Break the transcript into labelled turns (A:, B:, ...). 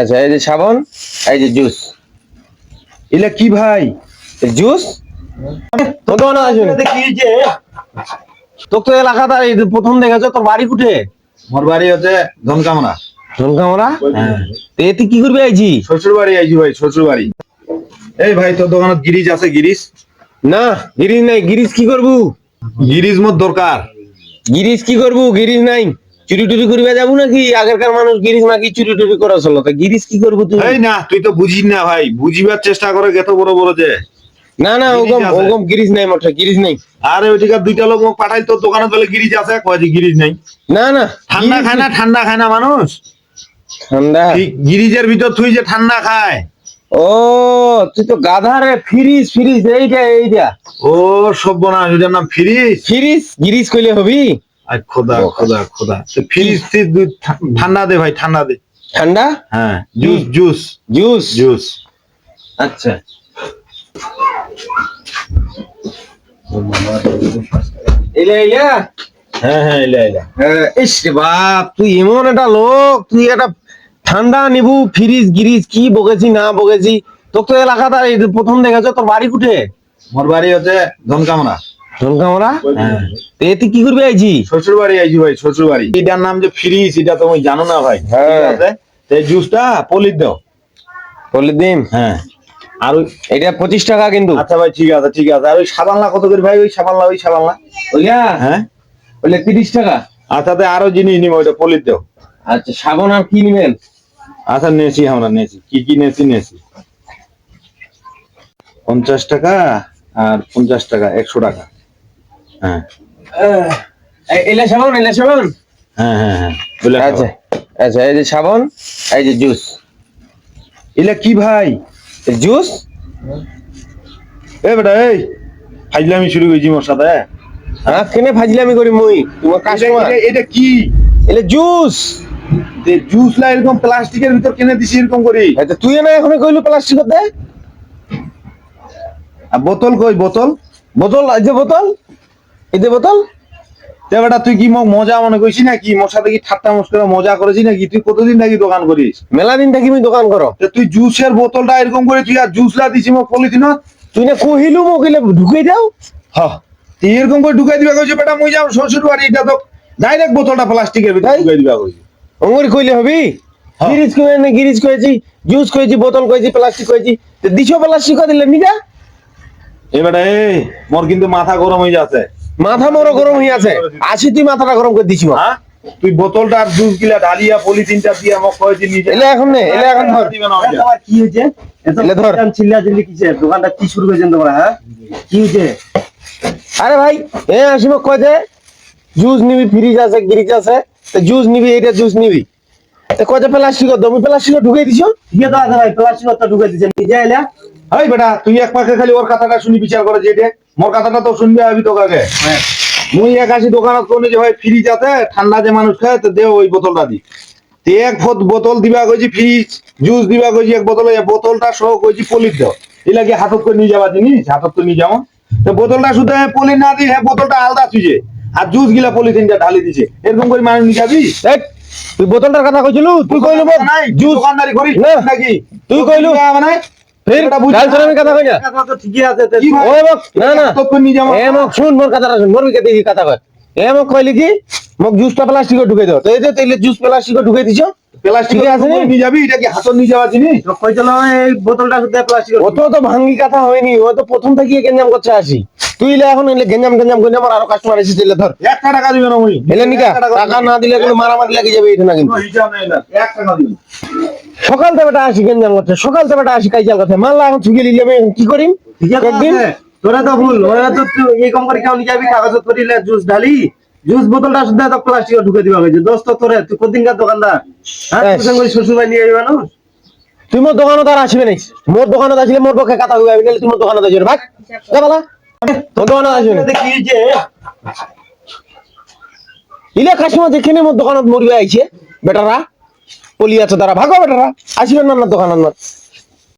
A: আচ্ছা, এই যে সাবান, এই যে জুস।
B: এলা কি ভাই?
A: জুস তোর দোকানে আসবে
B: কি যে
A: তোর তো এলাকাটা এই যে প্রথম দেখেছো, তোর বাড়ি কুঠে?
B: মোর বাড়ি হচ্ছে ধনকামরা।
A: ঝুনকামরা।
B: হ্যাঁ,
A: তুই কি করবি আইছি?
B: শ্বশুর বাড়ি আইছি ভাই, শ্বশুর বাড়ি। এই ভাই তোর দোকানত গিরিজ আছে? গিরিজ
A: না, গিরিজ নাই। গিরিজ কি করবো?
B: গিরিজ মোর দরকার।
A: গিরিজ কি করবো? গিরিজ নাই। চুরি টুরি করবে যাবো নাকি? আগেরকার মানুষ গিরিজ নাকি চুরি টুরি করা চলো, তা গিরিজ কি করবো তুই?
B: এই না, তুই তো বুঝিস না ভাই, বুঝিবার চেষ্টা করে এত বড় বড় যে।
A: না না,
B: গিরিজ
A: ওগম
B: আছে।
A: ওগম গিরিজ নাই, মোটে গিরিজ নাই।
B: আরে ওইদিকে দুইটা লোক মোক পাঠাই তোর দোকানে, বলে গিরিজ আছে, কয় যে গিরিজ নাই।
A: না না,
B: ঠান্ডা খায় না, ঠান্ডা খায় না মানুষ।
A: ঠান্ডা।
B: গিরিজের ভিতর তুই যে ঠান্ডা খায়।
A: ও, তুই তো গাধা রে। ফ্রিজ ফ্রিজ, এইটা
B: ও সর্বনাশ, ওটার নাম ফ্রিজ।
A: ফ্রিজ। গিরিজ কইলে হবি?
B: আর খোদা খোদা খোদা, ফ্রিজ ঠান্ডা দে ভাই, ঠান্ডা দে।
A: ঠান্ডা?
B: হ্যাঁ, জুস জুস
A: জুস।
B: জুস।
A: আচ্ছা, এলে ইয়া।
B: হ্যাঁ হ্যাঁ, এলা এলা।
A: ইস রে বাপ, তুই এমন একটা লোক, তুই একটা ঠান্ডা নিবু ফ্রিজ গিরিজ কি বকেছি না বকেছি? তোর তো এলাকাটা এই যে প্রথম দেখেছো, তোর বাড়ি কুঠে?
B: মোর বাড়ি হচ্ছে ধনকামরা।
A: ঝুনকামরা।
B: হ্যাঁ,
A: তুই কি করবি আইছি?
B: শ্বশুর বাড়ি আইছি ভাই, শ্বশুর বাড়ি। এটার নাম যে ফ্রিজ, এটা তুমি জানো না ভাই?
A: হ্যাঁ।
B: ঠিক আছে, তো এই জুসটা পলির দাও।
A: বলে দিন।
B: হ্যাঁ, আর ওই
A: এটা 25 টাকা কিন্তু।
B: আচ্ছা ভাই, ঠিক আছে ঠিক আছে। আর ওই সাবানলা কত করে ভাই? ওই সাবানলা, ওই সাবানলা।
A: ওইয়া
B: হ্যাঁ,
A: বলে 30 টাকা।
B: আচ্ছা, তো আরো জিনিস নিবো, ওইটা পলির দাও।
A: আচ্ছা, সাবান আর কি নিবেন?
B: আচ্ছা, নেছি, আমরা নেছি। কি কি নেছি? নেছি 50 টাকা আর 50 টাকা, 100 টাকা। হ্যাঁ
A: এলা সাবান, এলা সাবান।
B: হ্যাঁ হ্যাঁ হ্যাঁ, বলে
A: আচ্ছা আচ্ছা, এই যে সাবান, এই যে জুস।
B: এলা কি ভাই?
A: জুস।
B: এ বেটা, এই ফাইজলামি শুরু করেছি মোর সাথে।
A: হ্যাঁ, কেনে ফাজলামি করি মুই? তোমার কাস্টমার।
B: এটা কি?
A: এলে জুস।
B: জুস লা এরকম প্লাস্টিকের ভিতর কিনে দিছি এরকম করি।
A: এটা তুই না এখন কইলু প্লাস্টিক দে।
B: আর বোতল কই? বোতল
A: বোতল, এই যে বোতল, এই যে বোতল।
B: তে বেটা, তুই কি মোক মজা মনে করছিস নাকি? মোর সাথে কি ঠাট্টা মস্করা মজা করেছিস নাকি? তুই কতদিন নাকি দোকান করিস?
A: মেলা দিন থেকে আমি দোকান করো।
B: তে তুই জুসের বোতলটা এরকম করে তুই আর জুস লা দিছি মোক পলিথিনত।
A: তুই না কহিলু মোক এলে ঢুকাই দাও।
B: হ্যাঁ, তুই এরকম করে ঢুকাই দিবা কইছিস বেটা? মুই যাও শ্বশুর বাড়ি, এটা তো ডাইরেক্ট বোতলটা প্লাস্টিকের ভিতর ঢুকাই দিবা কইছিস।
A: অঙ্গুরি কইলে হবি?
B: হ্যাঁ।
A: গিরিজ কই না, গিরিজ কইছি, জুস কইছি, বোতল কইছি, প্লাস্টিক কইছি। তে দিছো প্লাস্টিক দিলে নিগা।
B: এ বেটা, এই মোর কিন্তু মাথা গরম হয়ে যাচ্ছে।
A: মাথা মোর গরম হয়ে আছে। আসি তুই মাথাটা গরম করে দিছিস।
B: হ্যাঁ, তুই বোতলটা আর জুস গিলা ঢালিয়া পলিথিনটা দিয়া মোক কইছিস নিজে।
A: এলে এখন নে, এলে এখন ধর।
C: তোমার কি হয়েছে?
A: এলে ধর।
C: চিল্লা চিল্লি কিসের? দোকানটা কি শুরু করেছেন তোমরা? হ্যাঁ, কি হয়েছে?
A: আরে ভাই, এ আসি মোক কয় যে জুস নিবি, ফ্রিজ আছে, গিরিজ আছে, তে জুস নিবি, এটা জুস নিবি। তে কয় যে প্লাস্টিক দমি, প্লাস্টিক ঢুকাই দিছো।
C: ঠিক আছে ভাই, প্লাস্টিক ঢুকে দিচ্ছেন নিজে এলা।
B: এই বেটা, তুই এক পাকে খালি ওর কথাটা শুনি বিচার করে যেটা। মোর কথাটা তো শুনবে আমি তো কাকে।
C: হ্যাঁ,
B: মুই এক আসি দোকানত কোনে যে ভাই ফ্রিজ আছে, ঠান্ডা যে মানুষ খায়, তো দে ওই বোতলটা দি। তে এক বোতল দিবা কইছি, ফ্রিজ জুস দিবা কইছি এক বোতল, এই বোতলটা সহ কইছি পলির দাও। এলা কি হাতত করে নিয়ে যাবা জিনিস? হাতত তো নিয়ে যাও। তো বোতলটা শুধু পলি না দি, হ্যাঁ বোতলটা আলাদা থুইছে, আর জুস গিলা পলিথিনটা ঢালি দিছে। এরকম করে মানুষ নিয়ে যাবি?
A: এই, তুই বোতলটার কথা কইছিলু? তুই কইলু মোক
B: নাই
A: জুস।
B: দোকানদারি করিস
A: না।
B: নাকি?
A: তুই কইলু
B: মানে
A: ফের
B: এটা বুঝ-
A: গাল চড়ানোর কথা কই না।
C: কথা তো ঠিকই আছে।
B: কি ভাই?
A: ওই মোক না না,
B: হাতত করে নিয়ে যাওয়া।
A: এ মোক শুন, মোর কথাটা শুন, মোর বিকে দেখি কথা কয়। এ মোক কইলি কি মোক জুসটা প্লাস্টিকে ঢুকাই দাও। তো এই যে তেলে জুস প্লাস্টিকে ঢুকাই দিছো।
B: প্লাস্টিক
A: ঠিক আছে নি?
B: নিয়ে যাবি? এটা কি হাতত নিয়ে যাওয়া জিনিস?
C: তো কইছিল এই বোতলটা শুধু প্লাস্টিক।
A: অত তো ভাঙ্গি কথা হয়নি, ও তো প্রথম থেকে গেঞ্জাম করছে আসি। তুই এলে এখন এলে গেঞ্জাম গেঞ্জাম করে আমার আরো কাস্টমার এসেছে। এলে ধর,
B: 1 টাকা দিবে না মুই।
A: এলে নিকা
B: 1 টাকা
A: টাকা না দিলে কিন্তু মারামারি লাগে যাবে এটা না কিন্তু।
B: কোনো হিসাব নাই না, 1 টাকা দিবে।
A: সকাল থেকে বেটা আসি গেঞ্জাম করছে, সকাল থেকে বেটা আসি কাইজাল করছে। মাল্লা এখন ছুকে নিলে আমি কি করি?
C: ঠিক আছে,
A: একদিন
C: তোরা তো ভুল। ওরা তো এই কম করে কেউ নিয়ে যাবি, কাগজ করিলে জুস ঢালি, জুস বোতলটা শুধু তো প্লাস্টিক ঢুকে দিবা হয়েছে। দোস্ত তোরে, তুই কতদিনকার দোকানদার? হ্যাঁ,
A: ব্যাস।
C: তুই সঙ্গে শ্বশুর বাড়ি নিয়ে যাবি মানুষ।
A: তুই মোর দোকানত আর আসবে নাই। মোর দোকানত আসলে মোর পক্ষে কথা হইবে, নাহলে তুই মোর দোকানত আসবে ভাগ। যা বালা, তোর দোকানত আসবে না।
C: কি হয়েছে?
A: ইলে কাস্টমার দেখে মোর দোকানত মরিবে আইছে। বেটারা পলি আছে তারা, ভাগো বেটারা, আসবেন না আমার দোকানত।